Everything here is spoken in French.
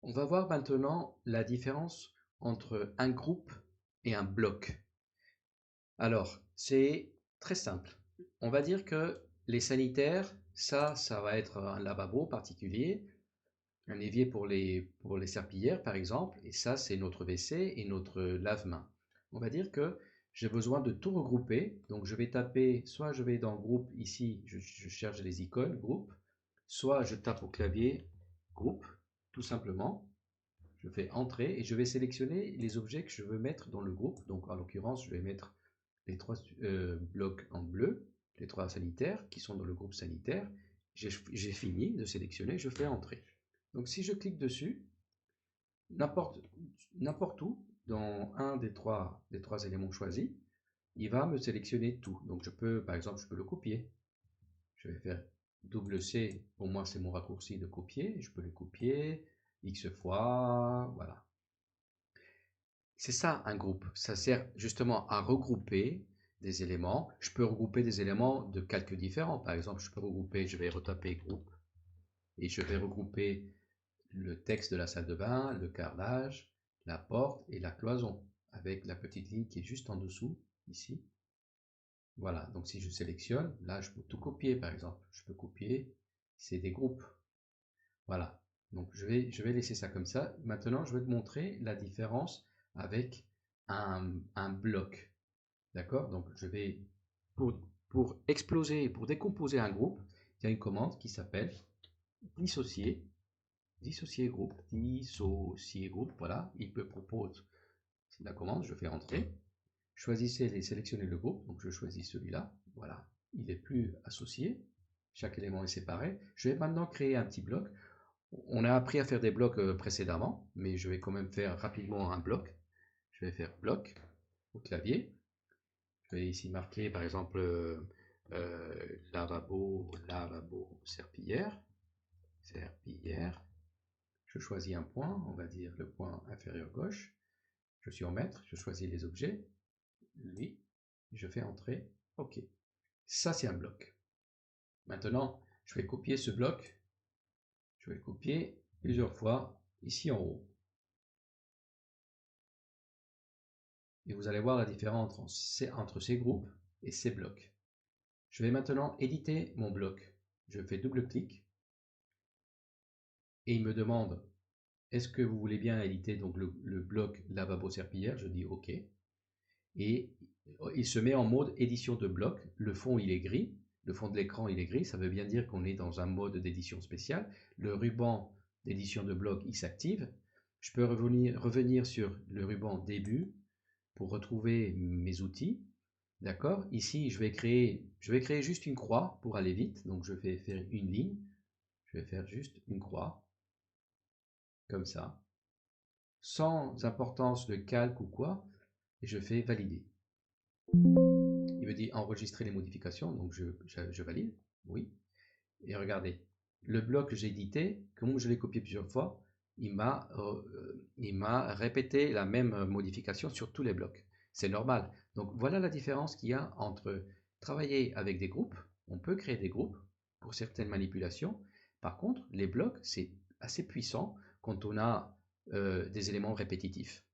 On va voir maintenant la différence entre un groupe et un bloc. Alors, c'est très simple. On va dire que les sanitaires, ça va être un lavabo particulier, un évier pour les serpillières par exemple, et ça c'est notre WC et notre lave-main. On va dire que j'ai besoin de tout regrouper, donc je vais taper, soit je vais dans groupe ici, je cherche les icônes, groupe, soit je tape au clavier, groupe, tout simplement. Je fais Entrée et je vais sélectionner les objets que je veux mettre dans le groupe. Donc en l'occurrence, je vais mettre les trois blocs en bleu, les trois sanitaires qui sont dans le groupe sanitaire. J'ai fini de sélectionner, je fais Entrée. Donc si je clique dessus, n'importe où, dans un des trois éléments choisis, il va me sélectionner tout. Donc je peux, par exemple, je peux le copier. Je vais faire double C, pour moi c'est mon raccourci de copier. Je peux le copier X fois, voilà. C'est ça un groupe. Ça sert justement à regrouper des éléments. Je peux regrouper des éléments de calques différents. Par exemple, je peux regrouper, je vais retaper groupe et je vais regrouper le texte de la salle de bain, le carrelage, la porte et la cloison avec la petite ligne qui est juste en dessous ici. Voilà, donc si je sélectionne, là je peux tout copier par exemple. Je peux copier, c'est des groupes. Voilà, donc je vais laisser ça comme ça. Maintenant, je vais te montrer la différence avec un bloc. D'accord? Donc je vais, pour, pour exploser, pour décomposer un groupe, il y a une commande qui s'appelle dissocier, dissocier groupe, voilà. Il me propose la commande, je fais entrer. Choisissez et sélectionnez le groupe, donc je choisis celui-là, voilà. Il est plus associé, chaque élément est séparé. Je vais maintenant créer un petit bloc. On a appris à faire des blocs précédemment, mais je vais quand même faire rapidement un bloc. Je vais faire bloc au clavier. Je vais ici marquer par exemple lavabo, serpillière, serpillière. Je choisis un point, on va dire le point inférieur gauche. Je suis en mètre, je choisis les objets, lui, je fais entrer, ok. Ça c'est un bloc. Maintenant, je vais copier ce bloc, je vais le copier plusieurs fois ici en haut. Et vous allez voir la différence entre ces groupes et ces blocs. Je vais maintenant éditer mon bloc. Je fais double-clic et il me demande est-ce que vous voulez bien éditer donc le bloc lavabo serpillière. Je dis OK. Et il se met en mode édition de bloc. Le fond il est gris. Le fond de l'écran il est gris. Ça veut bien dire qu'on est dans un mode d'édition spéciale. Le ruban d'édition de bloc il s'active. Je peux revenir sur le ruban début pour retrouver mes outils. D'accord? Ici, je vais créer juste une croix pour aller vite. Donc, je vais faire une ligne. Je vais faire juste une croix, comme ça, sans importance de calque ou quoi. Et je fais valider. Il me dit enregistrer les modifications. Donc, je valide. Oui. Et regardez, le bloc que j'ai édité, comme je l'ai copié plusieurs fois, il m'a répété la même modification sur tous les blocs. C'est normal. Donc voilà la différence qu'il y a entre travailler avec des groupes. On peut créer des groupes pour certaines manipulations. Par contre, les blocs, c'est assez puissant quand on a des éléments répétitifs.